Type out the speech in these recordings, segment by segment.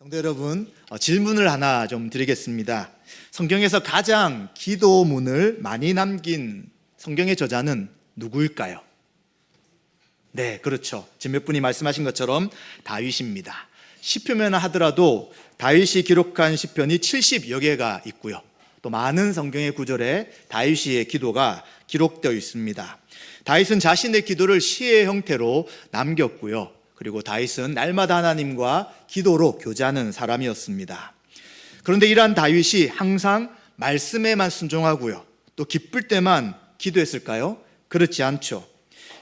성도 여러분, 질문을 하나 좀 드리겠습니다. 성경에서 가장 기도문을 많이 남긴 성경의 저자는 누구일까요? 네, 그렇죠. 지금 몇 분이 말씀하신 것처럼 다윗입니다. 시편만 하더라도 다윗이 기록한 시편이 70여 개가 있고요. 또 많은 성경의 구절에 다윗의 기도가 기록되어 있습니다. 다윗은 자신의 기도를 시의 형태로 남겼고요. 그리고 다윗은 날마다 하나님과 기도로 교제하는 사람이었습니다. 그런데 이러한 다윗이 항상 말씀에만 순종하고요. 또 기쁠 때만 기도했을까요? 그렇지 않죠.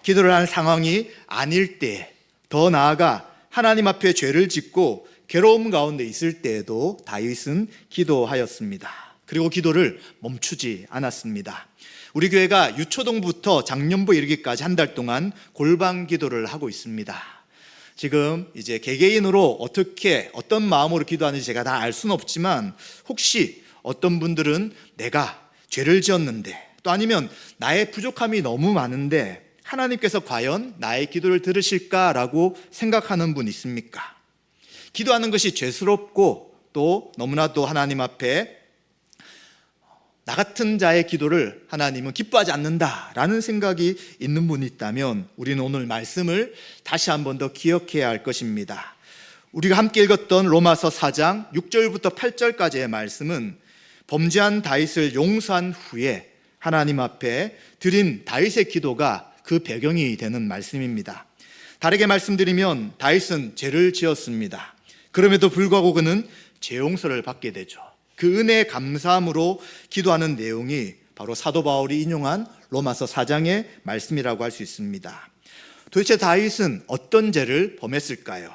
기도를 하는 상황이 아닐 때, 더 나아가 하나님 앞에 죄를 짓고 괴로움 가운데 있을 때에도 다윗은 기도하였습니다. 그리고 기도를 멈추지 않았습니다. 우리 교회가 유초동부터 작년부에 이르기까지 한 달 동안 골방 기도를 하고 있습니다. 지금 이제 개개인으로 어떤 마음으로 기도하는지 제가 다 알 수는 없지만, 혹시 어떤 분들은 내가 죄를 지었는데, 또 아니면 나의 부족함이 너무 많은데 하나님께서 과연 나의 기도를 들으실까라고 생각하는 분 있습니까? 기도하는 것이 죄스럽고 또 너무나도 하나님 앞에 나 같은 자의 기도를 하나님은 기뻐하지 않는다라는 생각이 있는 분이 있다면, 우리는 오늘 말씀을 다시 한 번 더 기억해야 할 것입니다. 우리가 함께 읽었던 로마서 4장 6절부터 8절까지의 말씀은 범죄한 다윗을 용서한 후에 하나님 앞에 드린 다윗의 기도가 그 배경이 되는 말씀입니다. 다르게 말씀드리면 다윗은 죄를 지었습니다. 그럼에도 불구하고 그는 죄 용서를 받게 되죠. 그 은혜에 감사함으로 기도하는 내용이 바로 사도 바울이 인용한 로마서 4장의 말씀이라고 할 수 있습니다. 도대체 다윗은 어떤 죄를 범했을까요?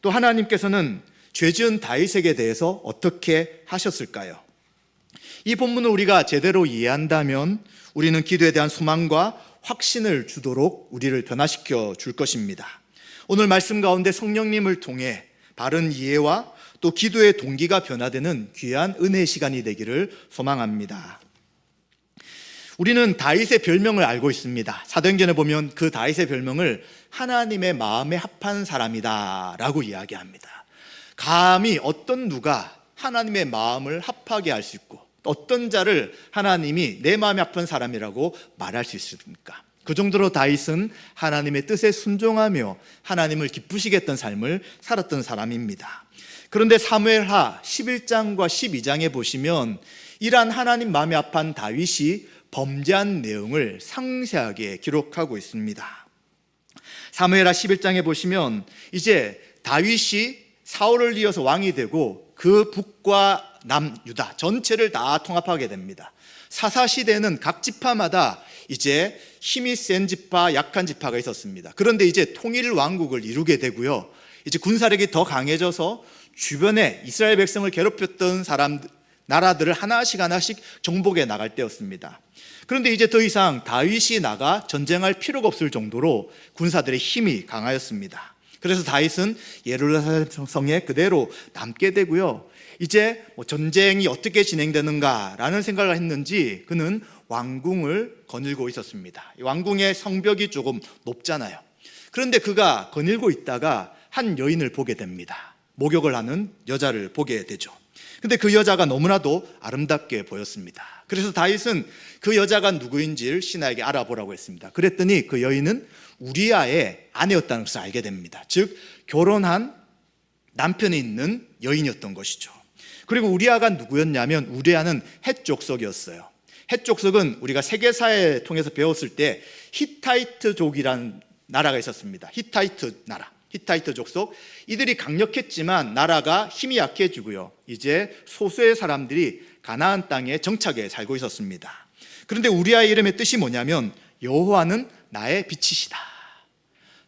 또 하나님께서는 죄 지은 다윗에게 대해서 어떻게 하셨을까요? 이 본문을 우리가 제대로 이해한다면 우리는 기도에 대한 소망과 확신을 주도록 우리를 변화시켜 줄 것입니다. 오늘 말씀 가운데 성령님을 통해 바른 이해와 또 기도의 동기가 변화되는 귀한 은혜의 시간이 되기를 소망합니다. 우리는 다윗의 별명을 알고 있습니다. 사도행전에 보면 그 다윗의 별명을 하나님의 마음에 합한 사람이다 라고 이야기합니다. 감히 어떤 누가 하나님의 마음을 합하게 할 수 있고, 어떤 자를 하나님이 내 마음에 합한 사람이라고 말할 수 있습니까? 그 정도로 다윗은 하나님의 뜻에 순종하며 하나님을 기쁘시게 했던 삶을 살았던 사람입니다. 그런데 사무엘하 11장과 12장에 보시면 이러한 하나님 마음에 합한 다윗이 범죄한 내용을 상세하게 기록하고 있습니다. 사무엘하 11장에 보시면 이제 다윗이 사울을 이어서 왕이 되고 그 북과 남 유다 전체를 다 통합하게 됩니다. 사사시대는 각 지파마다 이제 힘이 센 지파, 약한 지파가 있었습니다. 그런데 이제 통일 왕국을 이루게 되고요. 이제 군사력이 더 강해져서 주변에 이스라엘 백성을 괴롭혔던 나라들을 하나씩 정복해 나갈 때였습니다. 그런데 이제 더 이상 다윗이 나가 전쟁할 필요가 없을 정도로 군사들의 힘이 강하였습니다. 그래서 다윗은 예루살렘 성에 그대로 남게 되고요. 이제 전쟁이 어떻게 진행되는가라는 생각을 했는지 그는 왕궁을 거닐고 있었습니다. 왕궁의 성벽이 조금 높잖아요. 그런데 그가 거닐고 있다가 한 여인을 보게 됩니다. 목욕을 하는 여자를 보게 되죠. 근데 그 여자가 너무나도 아름답게 보였습니다. 그래서 다윗은 그 여자가 누구인지를 신하에게 알아보라고 했습니다. 그랬더니 그 여인은 우리아의 아내였다는 것을 알게 됩니다. 즉 결혼한 남편이 있는 여인이었던 것이죠. 그리고 우리아가 누구였냐면, 우리아는 헷 족속이었어요. 헷 족속은 우리가 세계사회 통해서 배웠을 때 히타이트족이라는 나라가 있었습니다. 히타이트 나라, 히타이트 족속. 이들이 강력했지만 나라가 힘이 약해지고요. 이제 소수의 사람들이 가나안 땅에 정착해 살고 있었습니다. 그런데 우리아의 이름의 뜻이 뭐냐면 여호와는 나의 빛이시다.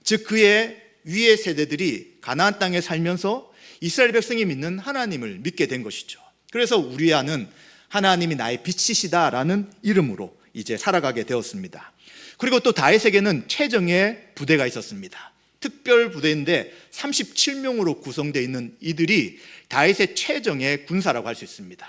즉 그의 위의 세대들이 가나안 땅에 살면서 이스라엘 백성이 믿는 하나님을 믿게 된 것이죠. 그래서 우리아는 하나님이 나의 빛이시다라는 이름으로 이제 살아가게 되었습니다. 그리고 또 다윗에게는 최정예 부대가 있었습니다. 특별 부대인데 37명으로 구성되어 있는 이들이 다윗의 최정예 군사라고 할 수 있습니다.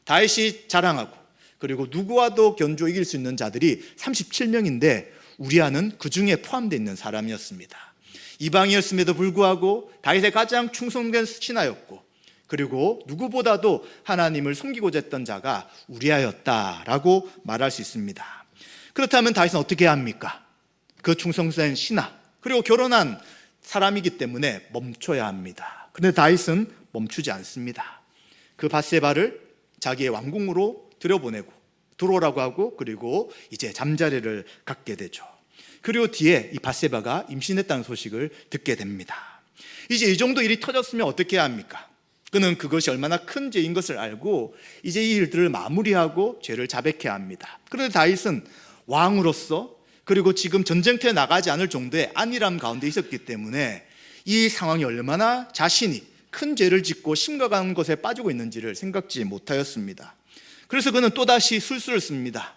다윗이 자랑하고 그리고 누구와도 견주어 이길 수 있는 자들이 37명인데 우리아는 그 중에 포함되어 있는 사람이었습니다. 이방이었음에도 불구하고 다윗의 가장 충성된 신하였고, 그리고 누구보다도 하나님을 섬기고자 했던 자가 우리아였다라고 말할 수 있습니다. 그렇다면 다윗은 어떻게 해야 합니까? 그 충성된 신하, 그리고 결혼한 사람이기 때문에 멈춰야 합니다. 그런데 다윗은 멈추지 않습니다. 그 밧세바를 자기의 왕궁으로 들여보내고 들어오라고 하고, 그리고 이제 잠자리를 갖게 되죠. 그리고 뒤에 이 밧세바가 임신했다는 소식을 듣게 됩니다. 이제 이 정도 일이 터졌으면 어떻게 해야 합니까? 그는 그것이 얼마나 큰 죄인 것을 알고 이제 이 일들을 마무리하고 죄를 자백해야 합니다. 그런데 다윗은 왕으로서, 그리고 지금 전쟁터에 나가지 않을 정도의 안일함 가운데 있었기 때문에 이 상황이 얼마나 자신이 큰 죄를 짓고 심각한 것에 빠지고 있는지를 생각지 못하였습니다. 그래서 그는 또다시 술수를 씁니다.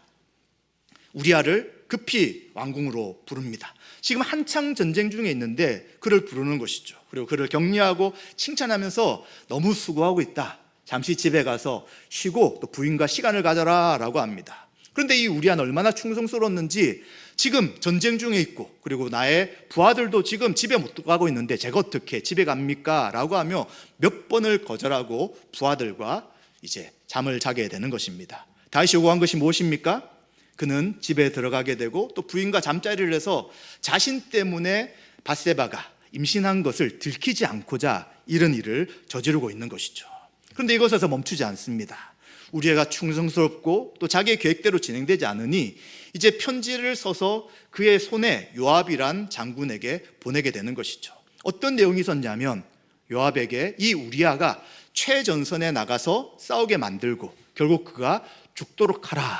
우리아를 급히 왕궁으로 부릅니다. 지금 한창 전쟁 중에 있는데 그를 부르는 것이죠. 그리고 그를 격려하고 칭찬하면서 너무 수고하고 있다, 잠시 집에 가서 쉬고 또 부인과 시간을 가져라 라고 합니다. 그런데 이 우리아는 얼마나 충성스러웠는지, 지금 전쟁 중에 있고 그리고 나의 부하들도 지금 집에 못 가고 있는데 제가 어떻게 집에 갑니까? 라고 하며 몇 번을 거절하고 부하들과 이제 잠을 자게 되는 것입니다. 다윗이 요구한 것이 무엇입니까? 그는 집에 들어가게 되고 또 부인과 잠자리를 해서 자신 때문에 밧세바가 임신한 것을 들키지 않고자 이런 일을 저지르고 있는 것이죠. 그런데 이것에서 멈추지 않습니다. 우리아가 충성스럽고 또 자기의 계획대로 진행되지 않으니 이제 편지를 써서 그의 손에 요압이란 장군에게 보내게 되는 것이죠. 어떤 내용이 있었냐면, 요압에게 이 우리아가 최전선에 나가서 싸우게 만들고 결국 그가 죽도록 하라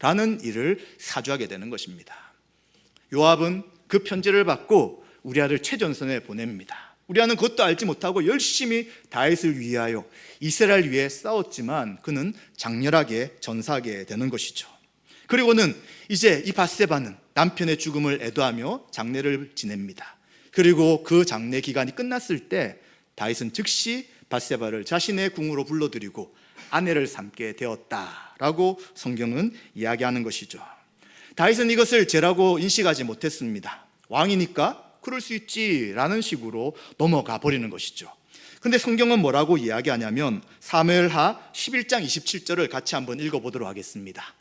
라는 일을 사주하게 되는 것입니다. 요압은 그 편지를 받고 우리아를 최전선에 보냅니다. 우리아는 그것도 알지 못하고 열심히 다윗을 위하여 이스라엘 위해 싸웠지만 그는 장렬하게 전사하게 되는 것이죠. 그리고는 이제 이 밧세바는 남편의 죽음을 애도하며 장례를 지냅니다. 그리고 그 장례 기간이 끝났을 때 다윗은 즉시 밧세바를 자신의 궁으로 불러들이고 아내를 삼게 되었다라고 성경은 이야기하는 것이죠. 다윗은 이것을 죄라고 인식하지 못했습니다. 왕이니까 그럴 수 있지라는 식으로 넘어가 버리는 것이죠. 근데 성경은 뭐라고 이야기하냐면 사무엘하 11장 27절을 같이 한번 읽어보도록 하겠습니다.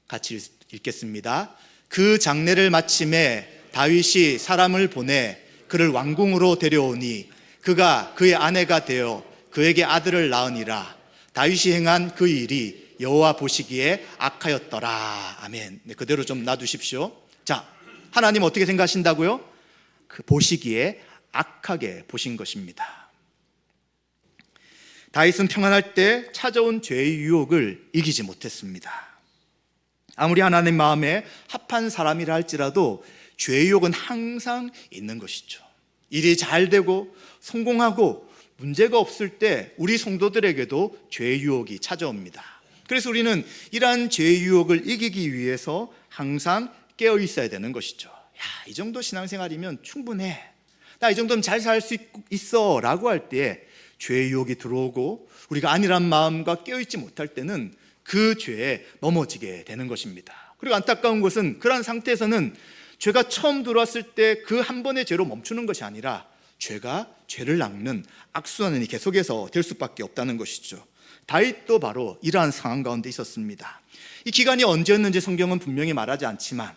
같이 읽겠습니다. 그 장례를 마침에 다윗이 사람을 보내 그를 왕궁으로 데려오니 그가 그의 아내가 되어 그에게 아들을 낳으니라. 다윗이 행한 그 일이 여호와 보시기에 악하였더라. 아멘. 네, 그대로 좀 놔두십시오. 자, 하나님 어떻게 생각하신다고요? 그 보시기에 악하게 보신 것입니다. 다윗은 평안할 때 찾아온 죄의 유혹을 이기지 못했습니다. 아무리 하나님 마음에 합한 사람이라 할지라도 죄의 유혹은 항상 있는 것이죠. 일이 잘 되고 성공하고 문제가 없을 때 우리 성도들에게도 죄의 유혹이 찾아옵니다. 그래서 우리는 이러한 죄의 유혹을 이기기 위해서 항상 깨어 있어야 되는 것이죠. 야, 이 정도 신앙생활이면 충분해, 나 이 정도면 잘 살 수 있어 라고 할 때 죄의 유혹이 들어오고 우리가 안일한 마음과 깨어있지 못할 때는 그 죄에 넘어지게 되는 것입니다. 그리고 안타까운 것은 그러한 상태에서는 죄가 처음 들어왔을 때 그 한 번의 죄로 멈추는 것이 아니라 죄가 죄를 낳는 악순환이 계속해서 될 수밖에 없다는 것이죠. 다윗도 바로 이러한 상황 가운데 있었습니다. 이 기간이 언제였는지 성경은 분명히 말하지 않지만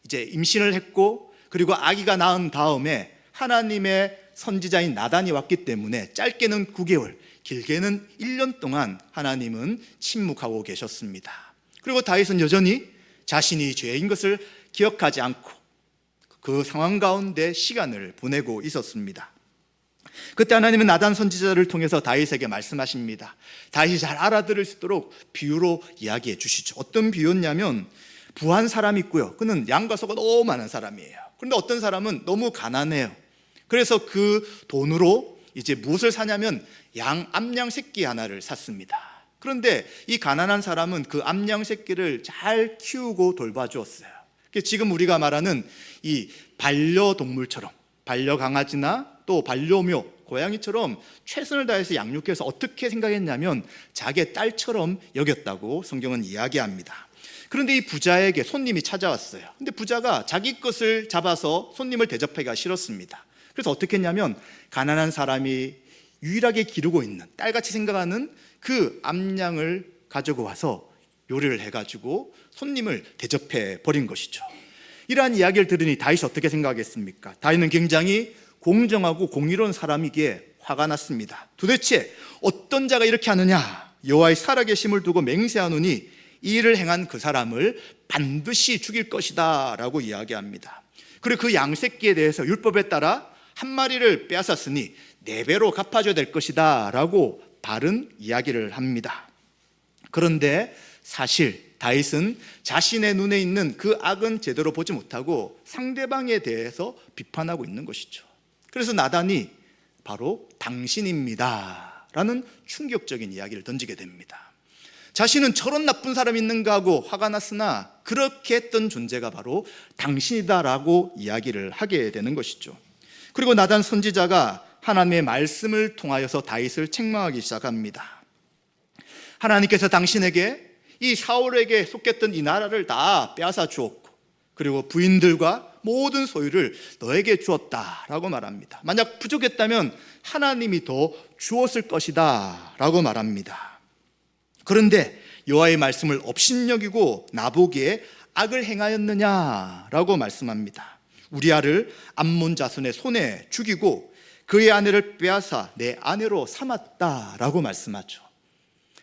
이제 임신을 했고 그리고 아기가 낳은 다음에 하나님의 선지자인 나단이 왔기 때문에 짧게는 9개월, 길게는 1년 동안 하나님은 침묵하고 계셨습니다. 그리고 다윗은 여전히 자신이 죄인 것을 기억하지 않고 그 상황 가운데 시간을 보내고 있었습니다. 그때 하나님은 나단 선지자를 통해서 다윗에게 말씀하십니다. 다윗이 잘 알아들을 수 있도록 비유로 이야기해 주시죠. 어떤 비유였냐면 부한 사람이 있고요. 그는 양과 소가 너무 많은 사람이에요. 그런데 어떤 사람은 너무 가난해요. 그래서 그 돈으로 이제 무엇을 사냐면 암양 새끼 하나를 샀습니다. 그런데 이 가난한 사람은 그 암양 새끼를 잘 키우고 돌봐주었어요. 지금 우리가 말하는 이 반려동물처럼 반려강아지나 또 반려묘, 고양이처럼 최선을 다해서 양육해서 어떻게 생각했냐면 자기의 딸처럼 여겼다고 성경은 이야기합니다. 그런데 이 부자에게 손님이 찾아왔어요. 근데 부자가 자기 것을 잡아서 손님을 대접하기가 싫었습니다. 그래서 어떻게 했냐면 가난한 사람이 유일하게 기르고 있는, 딸같이 생각하는 그 암양을 가지고 와서 요리를 해가지고 손님을 대접해 버린 것이죠. 이러한 이야기를 들으니 다윗이 어떻게 생각했습니까? 다윗은 굉장히 공정하고 공의로운 사람이기에 화가 났습니다. 도대체 어떤 자가 이렇게 하느냐? 여호와의 살아계심을 두고 맹세하노니 이 일을 행한 그 사람을 반드시 죽일 것이다 라고 이야기합니다. 그리고 그 양새끼에 대해서 율법에 따라 한 마리를 빼앗았으니 4배로 갚아줘야 될 것이다 라고 바른 이야기를 합니다. 그런데 사실 다윗은 자신의 눈에 있는 그 악은 제대로 보지 못하고 상대방에 대해서 비판하고 있는 것이죠. 그래서 나단이 바로 당신입니다 라는 충격적인 이야기를 던지게 됩니다. 자신은 저런 나쁜 사람이 있는가 하고 화가 났으나 그렇게 했던 존재가 바로 당신이다라고 이야기를 하게 되는 것이죠. 그리고 나단 선지자가 하나님의 말씀을 통하여서 다윗을 책망하기 시작합니다. 하나님께서 당신에게 이 사울에게 속했던 이 나라를 다 빼앗아 주었고 그리고 부인들과 모든 소유를 너에게 주었다라고 말합니다. 만약 부족했다면 하나님이 더 주었을 것이다 라고 말합니다. 그런데 여호와의 말씀을 업신여기고 나보기에 악을 행하였느냐라고 말씀합니다. 우리아를 암몬 자손의 손에 죽이고 그의 아내를 빼앗아 내 아내로 삼았다라고 말씀하죠.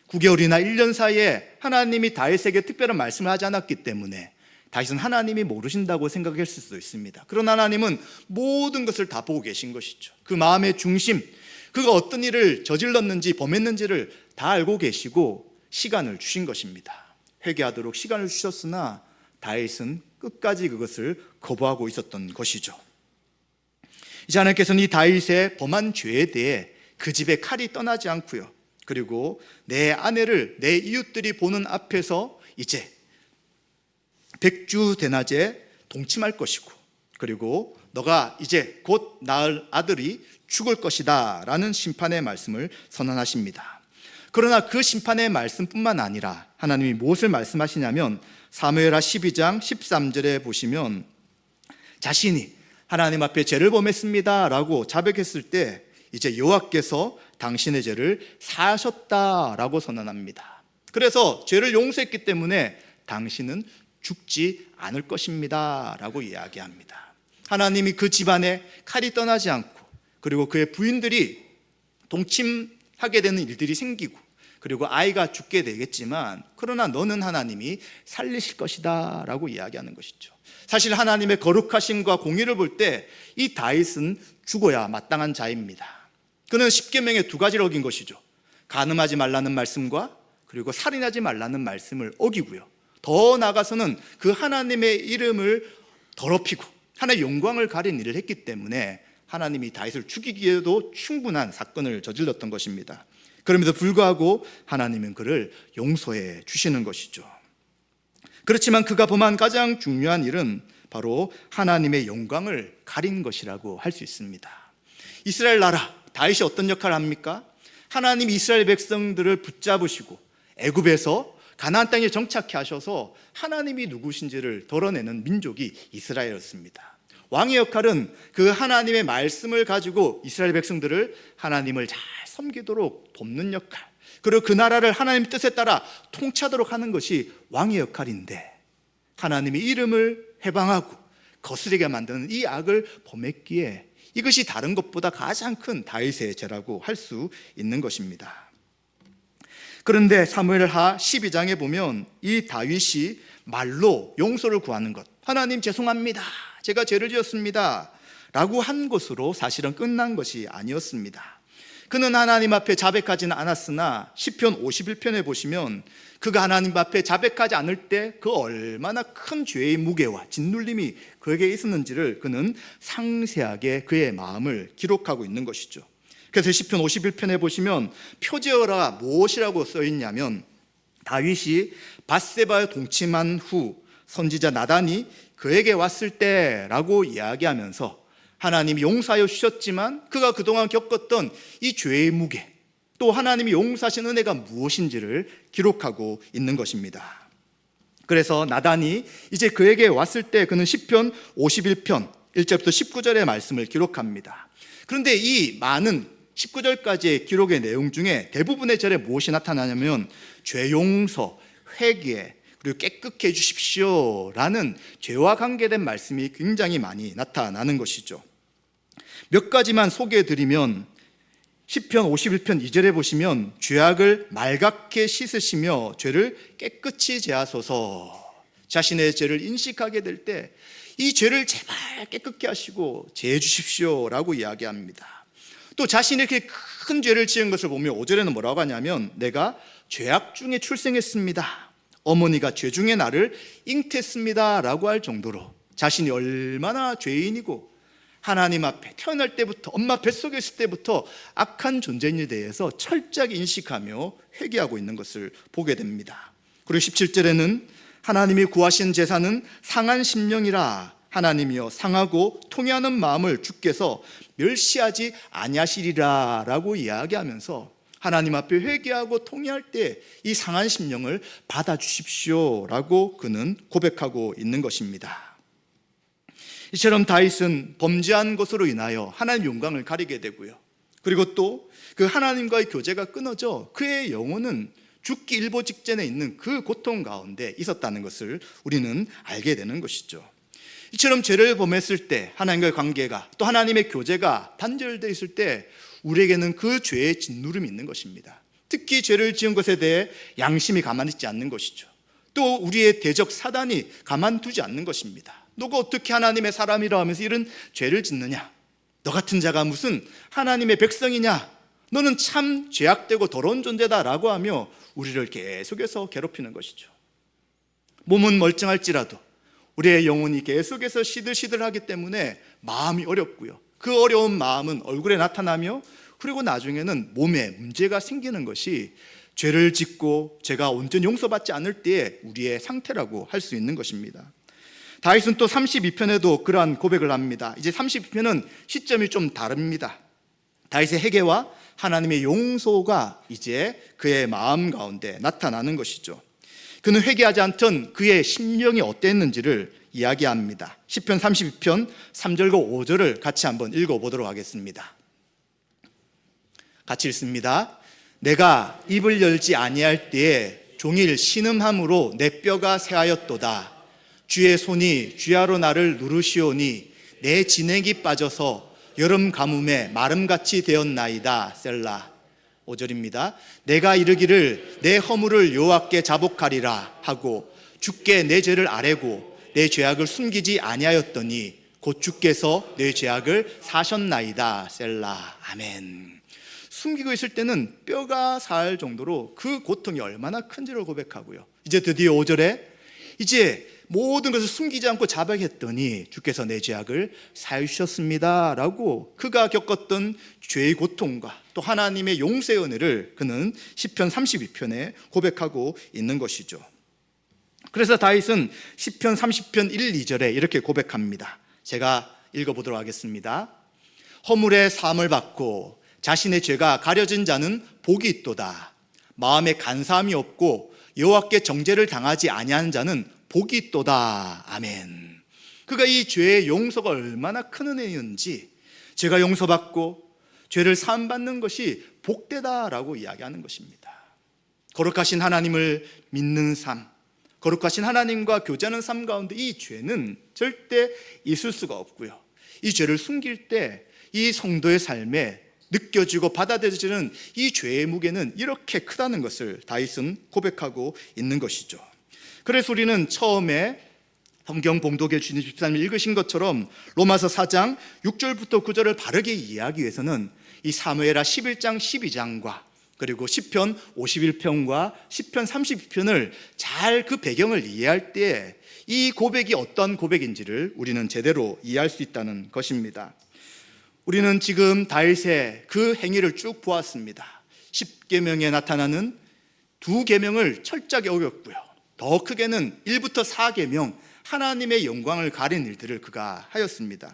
9개월이나 1년 사이에 하나님이 다윗에게 특별한 말씀을 하지 않았기 때문에 다윗은 하나님이 모르신다고 생각했을 수도 있습니다. 그러나 하나님은 모든 것을 다 보고 계신 것이죠. 그 마음의 중심, 그가 어떤 일을 저질렀는지 범했는지를 다 알고 계시고 시간을 주신 것입니다. 회개하도록 시간을 주셨으나 다윗은 끝까지 그것을 거부하고 있었던 것이죠. 이제 하나님께서는 이 다윗의 범한 죄에 대해 그 집에 칼이 떠나지 않고요, 그리고 내 아내를 내 이웃들이 보는 앞에서 이제 백주대낮에 동침할 것이고, 그리고 너가 이제 곧 낳을 아들이 죽을 것이다 라는 심판의 말씀을 선언하십니다. 그러나 그 심판의 말씀뿐만 아니라 하나님이 무엇을 말씀하시냐면 사무엘하 12장 13절에 보시면 자신이 하나님 앞에 죄를 범했습니다 라고 자백했을 때 이제 여호와께서 당신의 죄를 사하셨다라고 선언합니다. 그래서 죄를 용서했기 때문에 당신은 죽지 않을 것입니다 라고 이야기합니다. 하나님이 그 집안에 칼이 떠나지 않고 그리고 그의 부인들이 동침하게 되는 일들이 생기고 그리고 아이가 죽게 되겠지만 그러나 너는 하나님이 살리실 것이다 라고 이야기하는 것이죠. 사실 하나님의 거룩하심과 공의를 볼 때 이 다윗은 죽어야 마땅한 자입니다. 그는 십계명의 2가지를 어긴 것이죠. 간음하지 말라는 말씀과 그리고 살인하지 말라는 말씀을 어기고요, 더 나아가서는 그 하나님의 이름을 더럽히고 하나님의 영광을 가린 일을 했기 때문에 하나님이 다윗을 죽이기에도 충분한 사건을 저질렀던 것입니다. 그럼에도 불구하고 하나님은 그를 용서해 주시는 것이죠. 그렇지만 그가 범한 가장 중요한 일은 바로 하나님의 영광을 가린 것이라고 할 수 있습니다. 이스라엘 나라 다윗이 어떤 역할을 합니까? 하나님이 이스라엘 백성들을 붙잡으시고 애굽에서 가나안 땅에 정착해 하셔서 하나님이 누구신지를 드러내는 민족이 이스라엘이었습니다. 왕의 역할은 그 하나님의 말씀을 가지고 이스라엘 백성들을 하나님을 잘 섬기도록 돕는 역할, 그리고 그 나라를 하나님의 뜻에 따라 통치하도록 하는 것이 왕의 역할인데 하나님의 이름을 해방하고 거스르게 만드는 이 악을 범했기에 이것이 다른 것보다 가장 큰 다윗의 죄라고 할 수 있는 것입니다. 그런데 사무엘하 12장에 보면 이 다윗이 말로 용서를 구하는 것, 하나님 죄송합니다, 제가 죄를 지었습니다 라고 한 것으로 사실은 끝난 것이 아니었습니다. 그는 하나님 앞에 자백하지는 않았으나 시편 51편에 보시면 그가 하나님 앞에 자백하지 않을 때 그 얼마나 큰 죄의 무게와 짓눌림이 그에게 있었는지를 그는 상세하게 그의 마음을 기록하고 있는 것이죠. 그래서 시편 51편에 보시면 표제어가 무엇이라고 써 있냐면 다윗이 밧세바에 동침한 후 선지자 나단이 그에게 왔을 때라고 이야기하면서 하나님이 용서하여 주셨지만 그가 그동안 겪었던 이 죄의 무게, 또 하나님이 용서하신 은혜가 무엇인지를 기록하고 있는 것입니다. 그래서 나단이 이제 그에게 왔을 때 그는 시편 51편 1절부터 19절의 말씀을 기록합니다. 그런데 이 많은 19절까지의 기록의 내용 중에 대부분의 절에 무엇이 나타나냐면 죄 용서, 회개, 그리고 깨끗게 해주십시오 라는 죄와 관계된 말씀이 굉장히 많이 나타나는 것이죠. 몇 가지만 소개해드리면 시편 51편 2절에 보시면 죄악을 말갛게 씻으시며 죄를 깨끗이 제하소서. 자신의 죄를 인식하게 될 때 이 죄를 제발 깨끗게 하시고 제해 주십시오 라고 이야기합니다. 또 자신이 이렇게 큰 죄를 지은 것을 보면 5절에는 뭐라고 하냐면 내가 죄악 중에 출생했습니다. 어머니가 죄 중에 나를 잉태했습니다 라고 할 정도로 자신이 얼마나 죄인이고 하나님 앞에 태어날 때부터 엄마 뱃속에 있을 때부터 악한 존재인에 대해서 철저하게 인식하며 회개하고 있는 것을 보게 됩니다. 그리고 17절에는 하나님이 구하신 제사는 상한 심령이라 하나님이여 상하고 통회하는 마음을 주께서 멸시하지 아니하시리라 라고 이야기하면서 하나님 앞에 회개하고 통회할 때 이 상한 심령을 받아주십시오 라고 그는 고백하고 있는 것입니다. 이처럼 다윗은 범죄한 것으로 인하여 하나님 영광을 가리게 되고요, 그리고 또 그 하나님과의 교제가 끊어져 그의 영혼은 죽기 일보 직전에 있는 그 고통 가운데 있었다는 것을 우리는 알게 되는 것이죠. 이처럼 죄를 범했을 때 하나님과의 관계가 또 하나님의 교제가 단절되어 있을 때 우리에게는 그 죄의 짓누름이 있는 것입니다. 특히 죄를 지은 것에 대해 양심이 가만히 있지 않는 것이죠. 또 우리의 대적 사단이 가만두지 않는 것입니다. 너가 어떻게 하나님의 사람이라 하면서 이런 죄를 짓느냐? 너 같은 자가 무슨 하나님의 백성이냐? 너는 참 죄악되고 더러운 존재다라고 하며 우리를 계속해서 괴롭히는 것이죠. 몸은 멀쩡할지라도 우리의 영혼이 계속해서 시들시들하기 때문에 마음이 어렵고요, 그 어려운 마음은 얼굴에 나타나며 그리고 나중에는 몸에 문제가 생기는 것이 죄를 짓고 죄가 온전히 용서받지 않을 때의 우리의 상태라고 할 수 있는 것입니다. 다윗은 또 32편에도 그러한 고백을 합니다. 이제 32편은 시점이 좀 다릅니다. 다윗의 회개와 하나님의 용서가 이제 그의 마음 가운데 나타나는 것이죠. 그는 회개하지 않던 그의 심령이 어땠는지를 이야기합니다. 시편 32편 3절과 5절을 같이 한번 읽어보도록 하겠습니다. 같이 읽습니다. 내가 입을 열지 아니할 때에 종일 신음함으로 내 뼈가 새하였도다. 주의 손이 주야로 나를 누르시오니 내 진액이 빠져서 여름 가뭄에 마름같이 되었나이다. 셀라. 5절입니다. 내가 이르기를 내 허물을 여호와께 자복하리라 하고 주께 내 죄를 아뢰고 내 죄악을 숨기지 아니하였더니 곧 주께서 내 죄악을 사셨나이다. 셀라. 아멘. 숨기고 있을 때는 뼈가 살 정도로 그 고통이 얼마나 큰지를 고백하고요, 이제 드디어 5절에 이제 모든 것을 숨기지 않고 자백했더니 주께서 내 죄악을 사하셨습니다 라고 그가 겪었던 죄의 고통과 또 하나님의 용서의 은혜를 그는 시편 32편에 고백하고 있는 것이죠. 그래서 다윗은 시편 30편 1, 2절에 이렇게 고백합니다. 제가 읽어보도록 하겠습니다. 허물의 사함을 받고 자신의 죄가 가려진 자는 복이 있도다. 마음에 간사함이 없고 여호와께 정죄를 당하지 아니하는 자는 복이 있도다. 아멘. 그가 이 죄의 용서가 얼마나 큰 은혜였는지, 죄가 용서받고 죄를 사함받는 것이 복되다라고 이야기하는 것입니다. 거룩하신 하나님을 믿는 삶, 거룩하신 하나님과 교제하는 삶 가운데 이 죄는 절대 있을 수가 없고요, 이 죄를 숨길 때 이 성도의 삶에 느껴지고 받아들여지는 이 죄의 무게는 이렇게 크다는 것을 다윗은 고백하고 있는 것이죠. 그래서 우리는 처음에 성경 봉독해 주신 집사님이 읽으신 것처럼 로마서 4장 6절부터 9절을 바르게 이해하기 위해서는 이 사무엘하 11장 12장과 그리고 시편 51편과 시편 32편을 잘 그 배경을 이해할 때 이 고백이 어떤 고백인지를 우리는 제대로 이해할 수 있다는 것입니다. 우리는 지금 다윗의 그 행위를 쭉 보았습니다. 10계명에 나타나는 2계명을 철저하게 어겼고요, 더 크게는 1부터 4계명 하나님의 영광을 가린 일들을 그가 하였습니다.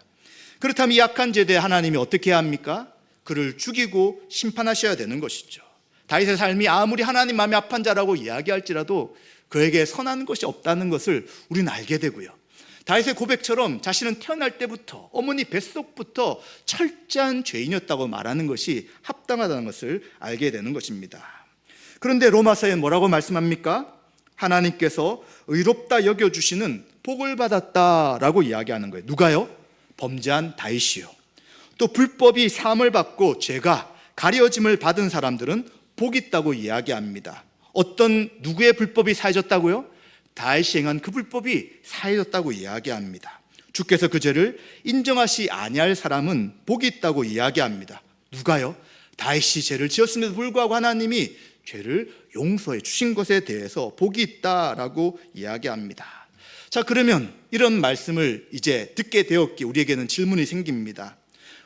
그렇다면 이 악한 죄대에 하나님이 어떻게 해야 합니까? 그를 죽이고 심판하셔야 되는 것이죠. 다윗의 삶이 아무리 하나님 마음이 합한 자라고 이야기할지라도 그에게 선한 것이 없다는 것을 우리는 알게 되고요. 다윗의 고백처럼 자신은 태어날 때부터 어머니 뱃속부터 철저한 죄인이었다고 말하는 것이 합당하다는 것을 알게 되는 것입니다. 그런데 로마서에 뭐라고 말씀합니까? 하나님께서 의롭다 여겨주시는 복을 받았다라고 이야기하는 거예요. 누가요? 범죄한 다윗이요. 또 불법이 사함을 받고 죄가 가려짐을 받은 사람들은 복이 있다고 이야기합니다. 어떤 누구의 불법이 사해졌다고요? 다윗이 행한 그 불법이 사해졌다고 이야기합니다. 주께서 그 죄를 인정하시 아니할 사람은 복이 있다고 이야기합니다. 누가요? 다윗이 죄를 지었음에도 불구하고 하나님이 죄를 용서해 주신 것에 대해서 복이 있다라고 이야기합니다. 자, 그러면 이런 말씀을 이제 듣게 되었기에 우리에게는 질문이 생깁니다.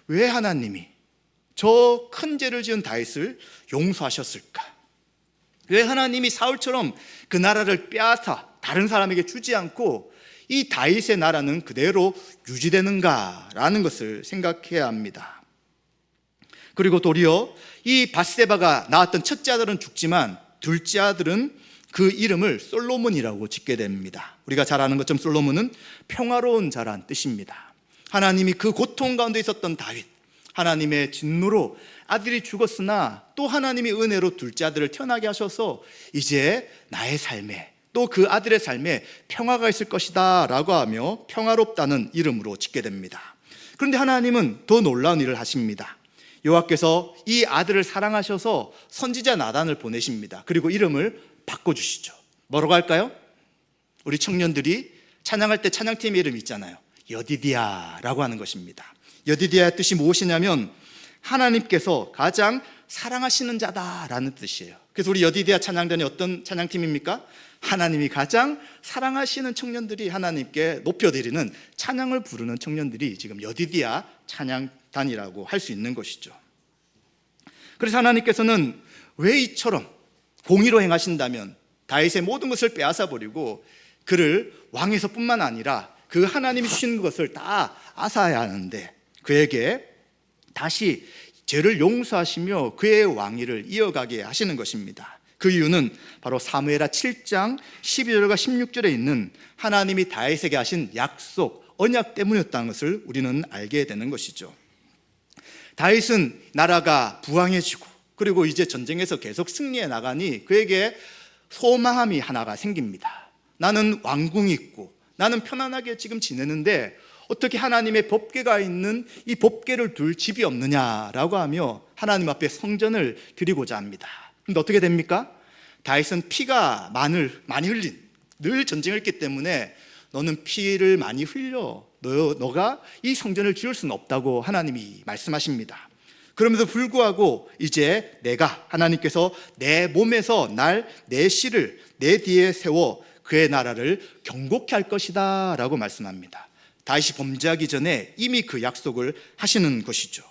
왜 하나님이 저 큰 죄를 지은 다윗을 용서하셨을까? 왜 하나님이 사울처럼 그 나라를 빼앗아 다른 사람에게 주지 않고 이 다윗의 나라는 그대로 유지되는가라는 것을 생각해야 합니다. 그리고 도리어 이 밧세바가 낳았던 첫째 아들은 죽지만 둘째 아들은 그 이름을 솔로몬이라고 짓게 됩니다. 우리가 잘 아는 것처럼 솔로몬은 평화로운 자란 뜻입니다. 하나님이 그 고통 가운데 있었던 다윗, 하나님의 진노로 아들이 죽었으나 또 하나님의 은혜로 둘째 아들을 태어나게 하셔서 이제 나의 삶에 또 그 아들의 삶에 평화가 있을 것이다 라고 하며 평화롭다는 이름으로 짓게 됩니다. 그런데 하나님은 더 놀라운 일을 하십니다. 여호와께서 이 아들을 사랑하셔서 선지자 나단을 보내십니다. 그리고 이름을 바꿔주시죠. 뭐라고 할까요? 우리 청년들이 찬양할 때 찬양팀의 이름이 있잖아요. 여디디야라고 하는 것입니다. 여디디야의 뜻이 무엇이냐면 하나님께서 가장 사랑하시는 자다라는 뜻이에요. 그래서 우리 여디디야 찬양단이 어떤 찬양팀입니까? 하나님이 가장 사랑하시는 청년들이 하나님께 높여드리는 찬양을 부르는 청년들이 지금 여디디야 찬양단이라고 할 수 있는 것이죠. 그래서 하나님께서는 왜 이처럼 공의로 행하신다면 다윗의 모든 것을 빼앗아버리고 그를 왕에서 뿐만 아니라 그 하나님이 주신 것을 다 앗아야 하는데 그에게 다시 죄를 용서하시며 그의 왕위를 이어가게 하시는 것입니다. 그 이유는 바로 사무엘하 7장 12절과 16절에 있는 하나님이 다윗에게 하신 약속, 언약 때문이었다는 것을 우리는 알게 되는 것이죠. 다윗은 나라가 부강해지고 그리고 이제 전쟁에서 계속 승리해 나가니 그에게 소망함이 하나가 생깁니다. 나는 왕궁이 있고 나는 편안하게 지금 지내는데 어떻게 하나님의 법궤가 있는 이 법궤를 둘 집이 없느냐라고 하며 하나님 앞에 성전을 드리고자 합니다. 근데 어떻게 됩니까? 다윗은 피가 많이 흘린, 늘 전쟁을 했기 때문에 너는 피를 많이 흘려 너가 이 성전을 지을 수는 없다고 하나님이 말씀하십니다. 그럼에도 불구하고 이제 하나님께서 내 몸에서 내 씨를 내 뒤에 세워 그의 나라를 경고케 할 것이다 라고 말씀합니다. 다윗이 범죄하기 전에 이미 그 약속을 하시는 것이죠.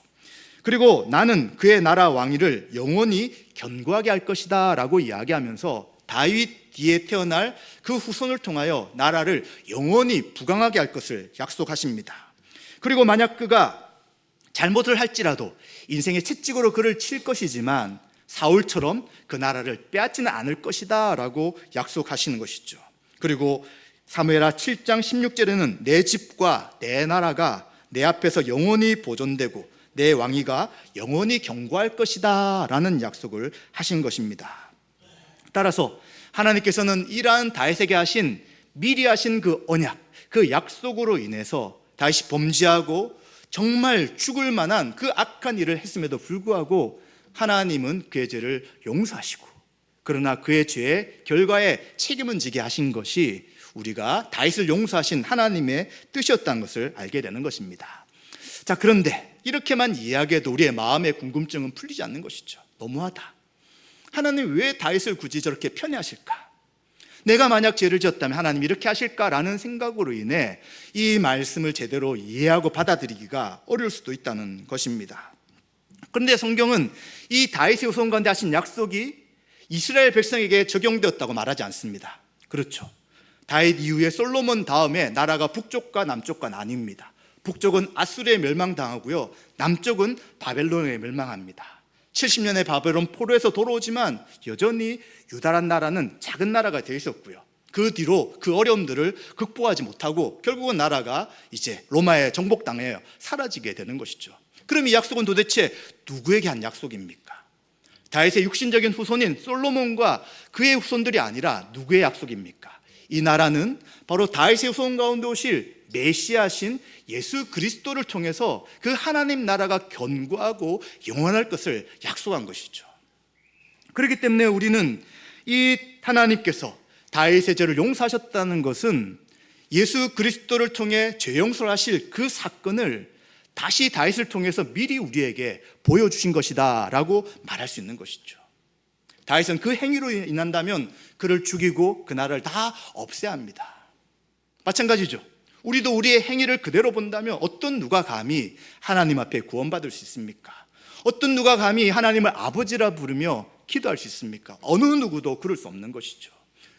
그리고 나는 그의 나라 왕위를 영원히 견고하게 할 것이다 라고 이야기하면서 다윗 뒤에 태어날 그 후손을 통하여 나라를 영원히 부강하게 할 것을 약속하십니다. 그리고 만약 그가 잘못을 할지라도 인생의 채찍으로 그를 칠 것이지만 사울처럼 그 나라를 빼앗지는 않을 것이다 라고 약속하시는 것이죠. 그리고 사무엘하 7장 16절에는 내 집과 내 나라가 내 앞에서 영원히 보존되고 내 왕위가 영원히 견고할 것이다 라는 약속을 하신 것입니다. 따라서 하나님께서는 이러한 다윗에게 미리 하신 그 언약, 그 약속으로 인해서 다윗이 범죄하고 정말 죽을 만한 그 악한 일을 했음에도 불구하고 하나님은 그의 죄를 용서하시고 그러나 그의 죄의 결과에 책임은 지게 하신 것이 우리가 다윗을 용서하신 하나님의 뜻이었다는 것을 알게 되는 것입니다. 자, 그런데 이렇게만 이야기해도 우리의 마음의 궁금증은 풀리지 않는 것이죠. 너무하다. 하나님 왜 다윗을 굳이 저렇게 편애하실까? 내가 만약 죄를 지었다면 하나님 이렇게 하실까라는 생각으로 인해 이 말씀을 제대로 이해하고 받아들이기가 어려울 수도 있다는 것입니다. 그런데 성경은 이 다윗의 후손 가운데 하신 약속이 이스라엘 백성에게 적용되었다고 말하지 않습니다. 그렇죠. 다윗 이후에 솔로몬 다음에 나라가 북쪽과 남쪽과 나뉩니다. 북쪽은 아수르에 멸망당하고요, 남쪽은 바벨론에 멸망합니다. 70년의 바벨론 포로에서 돌아오지만 여전히 유다란 나라는 작은 나라가 되어 있었고요. 그 뒤로 그 어려움들을 극복하지 못하고 결국은 나라가 이제 로마에 정복당해 사라지게 되는 것이죠. 그럼 이 약속은 도대체 누구에게 한 약속입니까? 다윗의 육신적인 후손인 솔로몬과 그의 후손들이 아니라 누구의 약속입니까? 이 나라는 바로 다윗의 후손 가운데 오실 메시아신 예수 그리스도를 통해서 그 하나님 나라가 견고하고 영원할 것을 약속한 것이죠. 그렇기 때문에 우리는 이 하나님께서 다윗의 죄를 용서하셨다는 것은 예수 그리스도를 통해 죄 용서를 하실 그 사건을 다시 다윗을 통해서 미리 우리에게 보여주신 것이다 라고 말할 수 있는 것이죠. 다윗은 그 행위로 인한다면 그를 죽이고 그 나라를 다 없애야 합니다. 마찬가지죠. 우리도 우리의 행위를 그대로 본다면 어떤 누가 감히 하나님 앞에 구원받을 수 있습니까? 어떤 누가 감히 하나님을 아버지라 부르며 기도할 수 있습니까? 어느 누구도 그럴 수 없는 것이죠.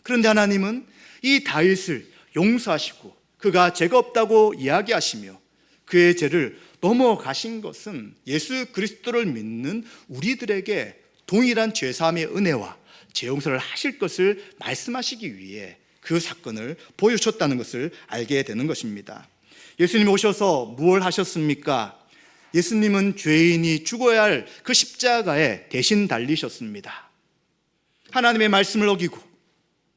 그런데 하나님은 이 다윗을 용서하시고 그가 죄가 없다고 이야기하시며 그의 죄를 넘어가신 것은 예수 그리스도를 믿는 우리들에게 동일한 죄사함의 은혜와 죄 용서를 하실 것을 말씀하시기 위해 그 사건을 보여주셨다는 것을 알게 되는 것입니다. 예수님이 오셔서 무엇을 하셨습니까? 예수님은 죄인이 죽어야 할 그 십자가에 대신 달리셨습니다. 하나님의 말씀을 어기고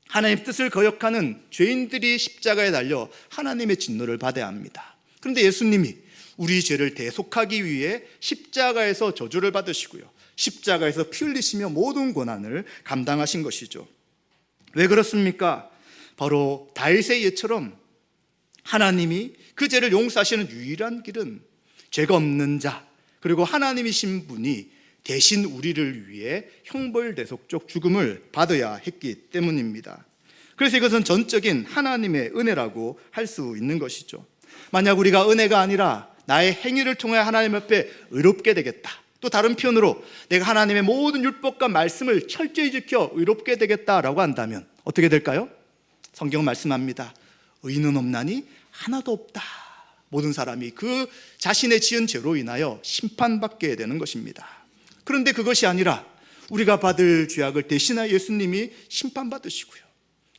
하나님의 뜻을 거역하는 죄인들이 십자가에 달려 하나님의 진노를 받아야 합니다. 그런데 예수님이 우리 죄를 대속하기 위해 십자가에서 저주를 받으시고요, 십자가에서 피 흘리시며 모든 고난을 감당하신 것이죠. 왜 그렇습니까? 바로 다윗의 예처럼 하나님이 그 죄를 용서하시는 유일한 길은 죄가 없는 자, 그리고 하나님이신 분이 대신 우리를 위해 형벌대속적 죽음을 받아야 했기 때문입니다. 그래서 이것은 전적인 하나님의 은혜라고 할 수 있는 것이죠. 만약 우리가 은혜가 아니라 나의 행위를 통해 하나님 앞에 의롭게 되겠다, 또 다른 표현으로 내가 하나님의 모든 율법과 말씀을 철저히 지켜 의롭게 되겠다라고 한다면 어떻게 될까요? 성경은 말씀합니다. 의인은 없나니 하나도 없다. 모든 사람이 그 자신의 지은 죄로 인하여 심판받게 되는 것입니다. 그런데 그것이 아니라 우리가 받을 죄악을 대신하여 예수님이 심판받으시고요,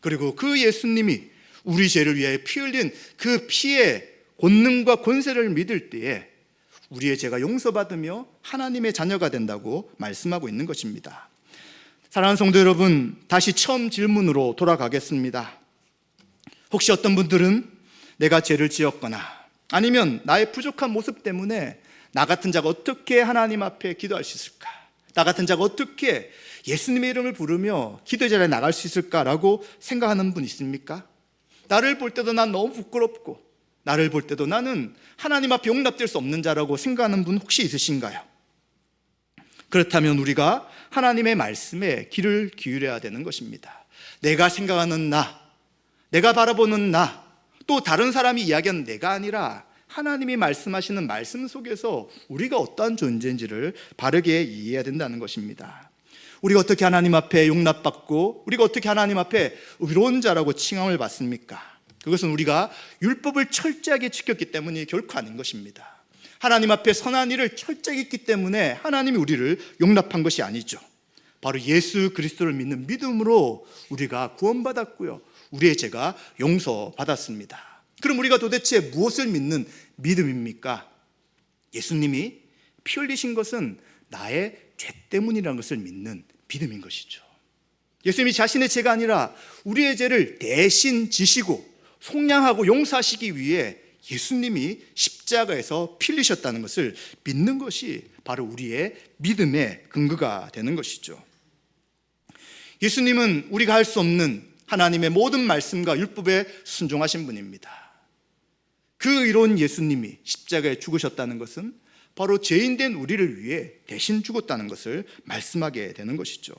그리고 그 예수님이 우리 죄를 위해 피 흘린 그 피의 권능과 권세를 믿을 때에 우리의 죄가 용서받으며 하나님의 자녀가 된다고 말씀하고 있는 것입니다. 사랑하는 성도 여러분, 다시 처음 질문으로 돌아가겠습니다. 혹시 어떤 분들은 내가 죄를 지었거나 아니면 나의 부족한 모습 때문에 나 같은 자가 어떻게 하나님 앞에 기도할 수 있을까? 나 같은 자가 어떻게 예수님의 이름을 부르며 기도 자리에 나갈 수 있을까라고 생각하는 분 있습니까? 나를 볼 때도 난 너무 부끄럽고 나를 볼 때도 나는 하나님 앞에 용납될 수 없는 자라고 생각하는 분 혹시 있으신가요? 그렇다면 우리가 하나님의 말씀에 귀를 기울여야 되는 것입니다. 내가 생각하는 나, 내가 바라보는 나, 또 다른 사람이 이야기하는 내가 아니라 하나님이 말씀하시는 말씀 속에서 우리가 어떠한 존재인지를 바르게 이해해야 된다는 것입니다. 우리가 어떻게 하나님 앞에 용납받고 우리가 어떻게 하나님 앞에 의로운 자라고 칭함을 받습니까? 그것은 우리가 율법을 철저하게 지켰기 때문이 결코 아닌 것입니다. 하나님 앞에 선한 일을 철저히 했기 때문에 하나님이 우리를 용납한 것이 아니죠. 바로 예수 그리스도를 믿는 믿음으로 우리가 구원받았고요, 우리의 죄가 용서받았습니다. 그럼 우리가 도대체 무엇을 믿는 믿음입니까? 예수님이 피 흘리신 것은 나의 죄 때문이라는 것을 믿는 믿음인 것이죠. 예수님이 자신의 죄가 아니라 우리의 죄를 대신 지시고 속량하고 용서하시기 위해 예수님이 십자가에서 피 흘리셨다는 것을 믿는 것이 바로 우리의 믿음의 근거가 되는 것이죠. 예수님은 우리가 할 수 없는 하나님의 모든 말씀과 율법에 순종하신 분입니다. 그 의로운 예수님이 십자가에 죽으셨다는 것은 바로 죄인된 우리를 위해 대신 죽었다는 것을 말씀하게 되는 것이죠.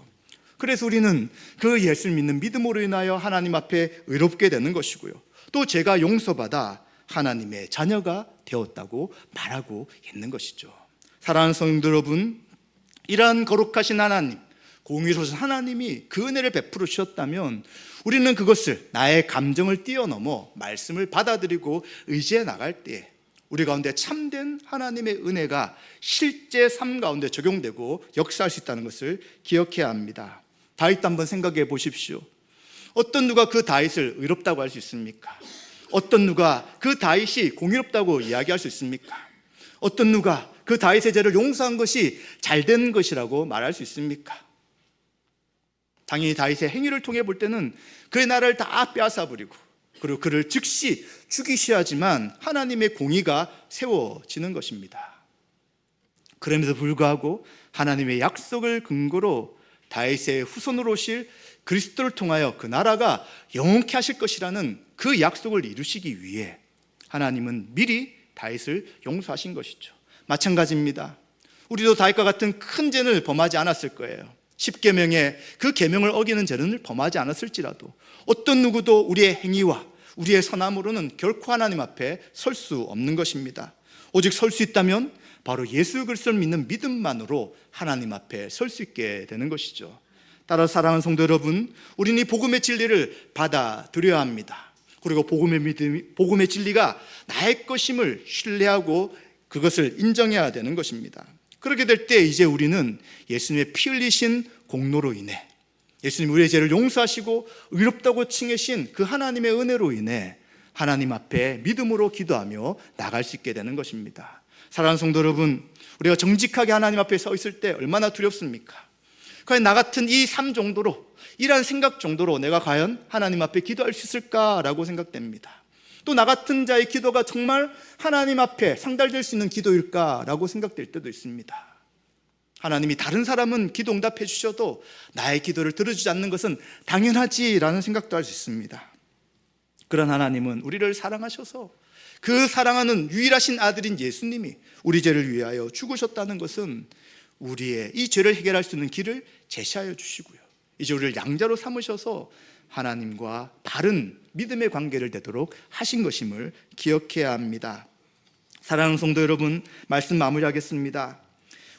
그래서 우리는 그 예수를 믿는 믿음으로 인하여 하나님 앞에 의롭게 되는 것이고요, 또 죄가 용서받아 하나님의 자녀가 되었다고 말하고 있는 것이죠. 사랑하는 성도 여러분, 이러한 거룩하신 하나님, 공의로우신 하나님이 그 은혜를 베풀어 주셨다면 우리는 그것을 나의 감정을 뛰어넘어 말씀을 받아들이고 의지해 나갈 때 우리 가운데 참된 하나님의 은혜가 실제 삶 가운데 적용되고 역사할 수 있다는 것을 기억해야 합니다. 다윗도 한번 생각해 보십시오. 어떤 누가 그 다윗을 의롭다고 할 수 있습니까? 어떤 누가 그 다윗이 공의롭다고 이야기할 수 있습니까? 어떤 누가 그 다윗의 죄를 용서한 것이 잘된 것이라고 말할 수 있습니까? 당연히 다윗의 행위를 통해 볼 때는 그의 나라를 다 빼앗아버리고 그리고 그를 즉시 죽이셔야 하지만 하나님의 공의가 세워지는 것입니다. 그럼에도 불구하고 하나님의 약속을 근거로 다윗의 후손으로 오실 그리스도를 통하여 그 나라가 영원케 하실 것이라는 그 약속을 이루시기 위해 하나님은 미리 다윗을 용서하신 것이죠. 마찬가지입니다. 우리도 다윗과 같은 큰 죄를 범하지 않았을 거예요. 10계명의 그 계명을 어기는 죄를 범하지 않았을지라도 어떤 누구도 우리의 행위와 우리의 선함으로는 결코 하나님 앞에 설 수 없는 것입니다. 오직 설 수 있다면 바로 예수 그리스도를 믿는 믿음만으로 하나님 앞에 설 수 있게 되는 것이죠. 따라 사랑하는 성도 여러분, 우리는 이 복음의 진리를 받아들여야 합니다. 그리고 복음의 진리가 나의 것임을 신뢰하고 그것을 인정해야 되는 것입니다. 그렇게 될 때 이제 우리는 예수님의 피 흘리신 공로로 인해 예수님 우리의 죄를 용서하시고 의롭다고 칭하신 그 하나님의 은혜로 인해 하나님 앞에 믿음으로 기도하며 나갈 수 있게 되는 것입니다. 사랑하는 성도 여러분, 우리가 정직하게 하나님 앞에 서 있을 때 얼마나 두렵습니까? 과연 나 같은 이 삶 정도로, 이런 생각 정도로 내가 과연 하나님 앞에 기도할 수 있을까라고 생각됩니다. 또 나 같은 자의 기도가 정말 하나님 앞에 상달될 수 있는 기도일까라고 생각될 때도 있습니다. 하나님이 다른 사람은 기도 응답해 주셔도 나의 기도를 들어주지 않는 것은 당연하지라는 생각도 할 수 있습니다. 그런 하나님은 우리를 사랑하셔서 그 사랑하는 유일하신 아들인 예수님이 우리 죄를 위하여 죽으셨다는 것은 우리의 이 죄를 해결할 수 있는 길을 제시하여 주시고요, 이제 우리를 양자로 삼으셔서 하나님과 바른 믿음의 관계를 되도록 하신 것임을 기억해야 합니다. 사랑하는 성도 여러분, 말씀 마무리하겠습니다.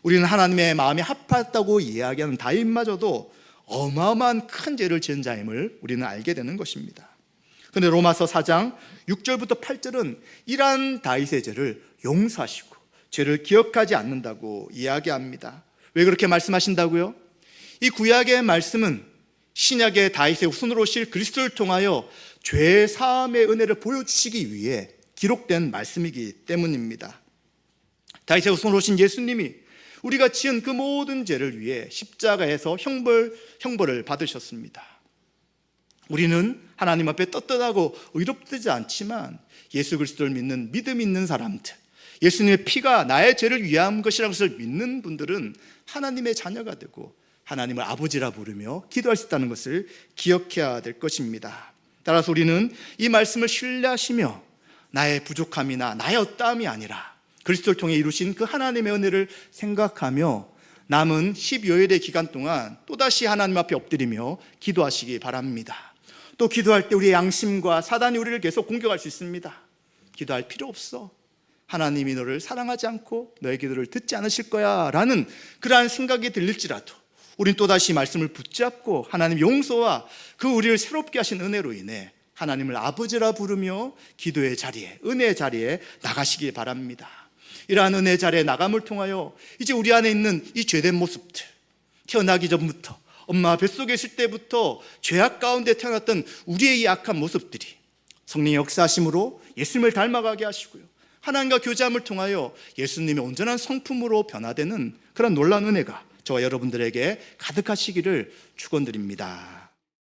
우리는 하나님의 마음에 합하다고 이야기하는 다윗마저도 어마어마한 큰 죄를 지은 자임을 우리는 알게 되는 것입니다. 그런데 로마서 4장 6절부터 8절은 이러한 다윗의 죄를 용서하시고 죄를 기억하지 않는다고 이야기합니다. 왜 그렇게 말씀하신다고요? 이 구약의 말씀은 신약의 다윗의 후손으로 오실 그리스도를 통하여 죄 사함의 은혜를 보여주시기 위해 기록된 말씀이기 때문입니다. 다윗의 후손으로 오신 예수님이 우리가 지은 그 모든 죄를 위해 십자가에서 형벌을 받으셨습니다. 우리는 하나님 앞에 떳떳하고 의롭지 않지만 예수 그리스도를 믿는 믿음 있는 사람들, 예수님의 피가 나의 죄를 위한 것이라는 것을 믿는 분들은 하나님의 자녀가 되고 하나님을 아버지라 부르며 기도할 수 있다는 것을 기억해야 될 것입니다. 따라서 우리는 이 말씀을 신뢰하시며 나의 부족함이나 나의 어떠함이 아니라 그리스도를 통해 이루신 그 하나님의 은혜를 생각하며 남은 12여일의 기간 동안 또다시 하나님 앞에 엎드리며 기도하시기 바랍니다. 또 기도할 때 우리의 양심과 사단이 우리를 계속 공격할 수 있습니다. 기도할 필요 없어, 하나님이 너를 사랑하지 않고 너의 기도를 듣지 않으실 거야 라는 그러한 생각이 들릴지라도 우린 또다시 말씀을 붙잡고 하나님 용서와 그 우리를 새롭게 하신 은혜로 인해 하나님을 아버지라 부르며 기도의 자리에, 은혜의 자리에 나가시기 바랍니다. 이러한 은혜의 자리에 나감을 통하여 이제 우리 안에 있는 이 죄된 모습들, 태어나기 전부터 엄마 뱃속에 있을 때부터 죄악 가운데 태어났던 우리의 이 악한 모습들이 성령의 역사하심으로 예수님을 닮아가게 하시고요, 하나님과 교제함을 통하여 예수님의 온전한 성품으로 변화되는 그런 놀라운 은혜가 저와 여러분들에게 가득하시기를 축원드립니다.